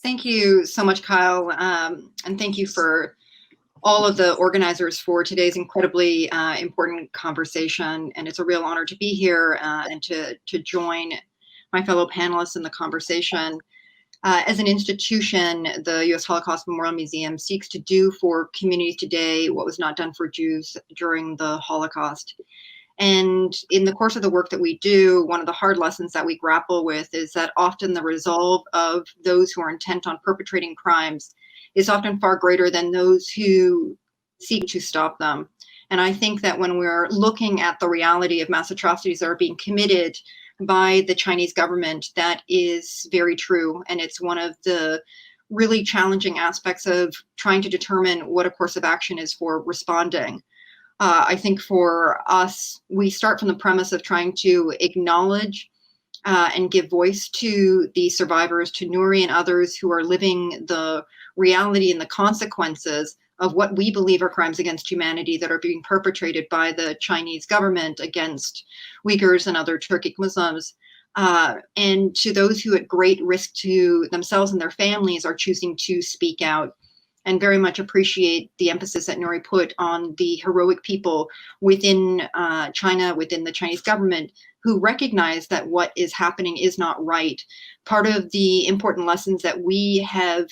Thank you so much, Kyle, and thank you for all of the organizers for today's incredibly important conversation. And it's a real honor to be here and to join my fellow panelists in the conversation. As an institution, the U.S. Holocaust Memorial Museum seeks to do for communities today what was not done for Jews during the Holocaust. And in the course of the work that we do, one of the hard lessons that we grapple with is that often the resolve of those who are intent on perpetrating crimes is often far greater than those who seek to stop them. And I think that when we're looking at the reality of mass atrocities that are being committed by the Chinese government, that is very true. And it's one of the really challenging aspects of trying to determine what a course of action is for responding. I think for us, we start from the premise of trying to acknowledge and give voice to the survivors, to Nuri and others who are living the reality and the consequences of what we believe are crimes against humanity that are being perpetrated by the Chinese government against Uyghurs and other Turkic Muslims. And to those who at great risk to themselves and their families are choosing to speak out. And very much appreciate the emphasis that Nuri put on the heroic people within China, within the Chinese government, who recognize that what is happening is not right. Part of the important lessons that we have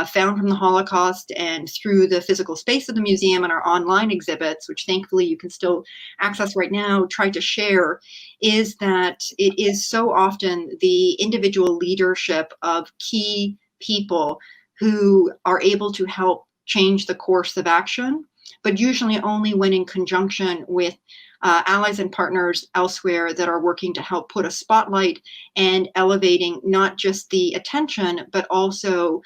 found from the Holocaust and through the physical space of the museum and our online exhibits, which thankfully you can still access right now, try to share, is that it is so often the individual leadership of key people who are able to help change the course of action, but usually only when in conjunction with allies and partners elsewhere that are working to help put a spotlight and elevating not just the attention, but also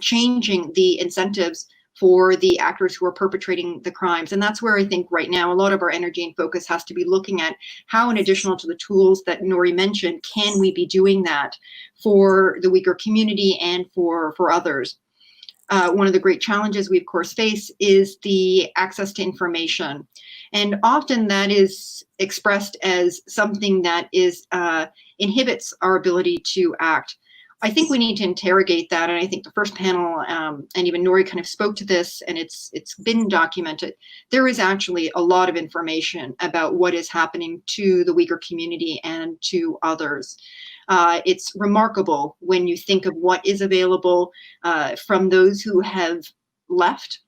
changing the incentives for the actors who are perpetrating the crimes. And that's where I think right now a lot of our energy and focus has to be looking at how, in addition to the tools that Nuri mentioned, can we be doing that for the Uyghur community and for others. One of the great challenges we of course face is the access to information. And often that is expressed as something that is inhibits our ability to act. I think we need to interrogate that, and I think the first panel and even Nuri kind of spoke to this, and it's been documented. There is actually a lot of information about what is happening to the Uyghur community and to others. It's remarkable when you think of what is available from those who have left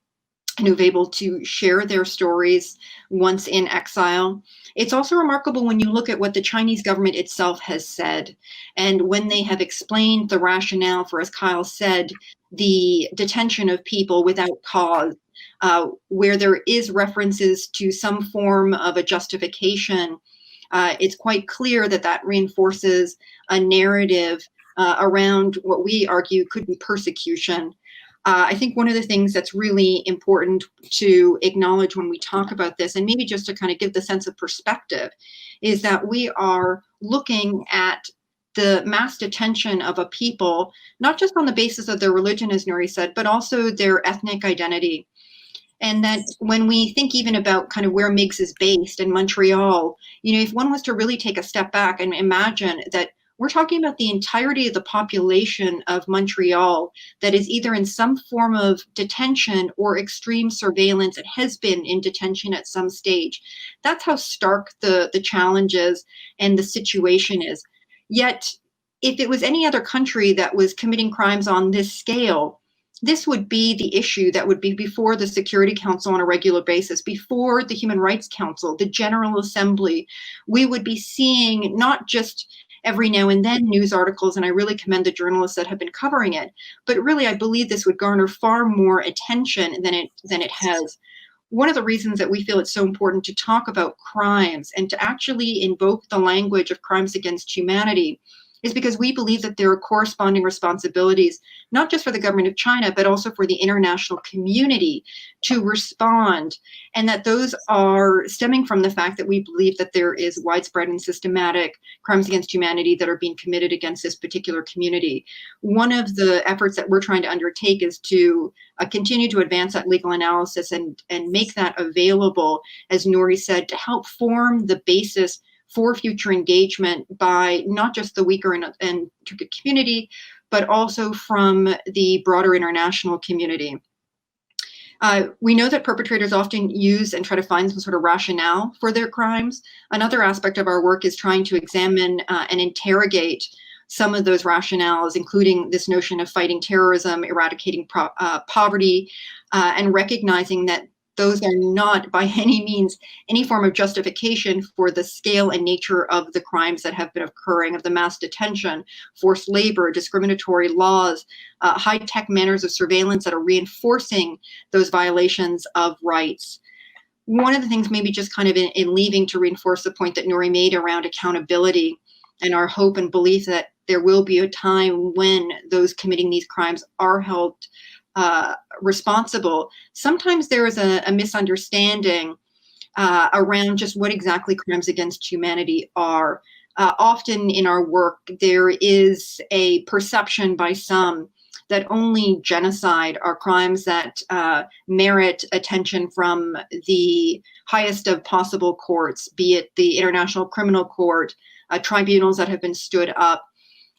and who've able to share their stories once in exile. It's also remarkable when you look at what the Chinese government itself has said, and when they have explained the rationale for, as Kyle said, the detention of people without cause, where there is references to some form of a justification. It's quite clear that that reinforces a narrative around what we argue could be persecution. I think one of the things that's really important to acknowledge when we talk about this, and maybe just to kind of give the sense of perspective, is that we are looking at the mass detention of a people, not just on the basis of their religion, as Nuri said, but also their ethnic identity. And that when we think even about kind of where MIGS is based in Montreal, you know, if one was to really take a step back and imagine that we're talking about the entirety of the population of Montreal that is either in some form of detention or extreme surveillance. It has been in detention at some stage. That's how stark the challenges and the situation is. Yet, if it was any other country that was committing crimes on this scale, this would be the issue that would be before the Security Council on a regular basis, before the Human Rights Council, the General Assembly. We would be seeing not just every now and then news articles, and I really commend the journalists that have been covering it, but really I believe this would garner far more attention than it has. One of the reasons that we feel it's so important to talk about crimes and to actually invoke the language of crimes against humanity is because we believe that there are corresponding responsibilities, not just for the government of China, but also for the international community to respond, and that those are stemming from the fact that we believe that there is widespread and systematic crimes against humanity that are being committed against this particular community. One of the efforts that we're trying to undertake is to continue to advance that legal analysis and make that available, as Nuri said, to help form the basis for future engagement by not just the Uyghur and Turkic community, but also from the broader international community. We know that perpetrators often use and try to find some sort of rationale for their crimes. Another aspect of our work is trying to examine and interrogate some of those rationales, including this notion of fighting terrorism, eradicating poverty, and recognizing that those are not by any means any form of justification for the scale and nature of the crimes that have been occurring, of the mass detention, forced labor, discriminatory laws, high-tech manners of surveillance that are reinforcing those violations of rights. One of the things, maybe just kind of in leaving to reinforce the point that Nuri made around accountability and our hope and belief that there will be a time when those committing these crimes are held responsible. Sometimes there is a misunderstanding around just what exactly crimes against humanity are. Often in our work, there is a perception by some that only genocide are crimes that merit attention from the highest of possible courts, be it the International Criminal Court, tribunals that have been stood up.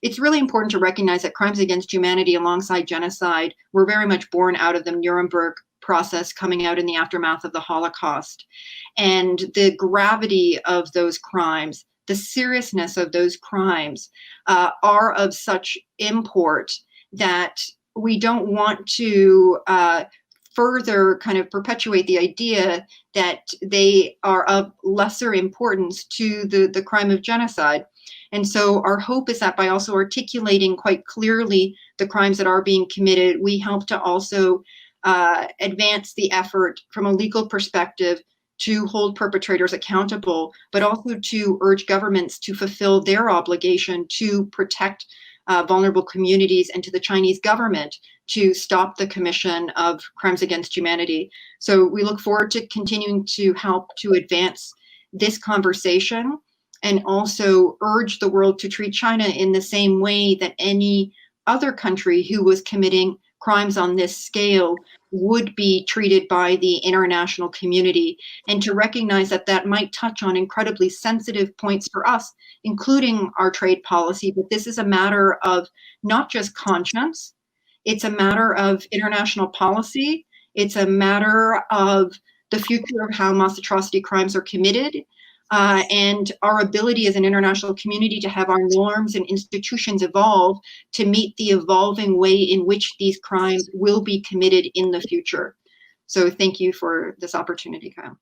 It's really important to recognize that crimes against humanity alongside genocide were very much born out of the Nuremberg process coming out in the aftermath of the Holocaust. And the gravity of those crimes, the seriousness of those crimes are of such import that we don't want to further kind of perpetuate the idea that they are of lesser importance to the crime of genocide. And so our hope is that by also articulating quite clearly the crimes that are being committed, we help to also advance the effort from a legal perspective to hold perpetrators accountable, but also to urge governments to fulfill their obligation to protect vulnerable communities, and to the Chinese government to stop the commission of crimes against humanity. So we look forward to continuing to help to advance this conversation and also urge the world to treat China in the same way that any other country who was committing crimes on this scale would be treated by the international community, and to recognize that that might touch on incredibly sensitive points for us, including our trade policy. But this is a matter of not just conscience, it's a matter of international policy, it's a matter of the future of how mass atrocity crimes are committed, and our ability as an international community to have our norms and institutions evolve to meet the evolving way in which these crimes will be committed in the future. So thank you for this opportunity, Kyle.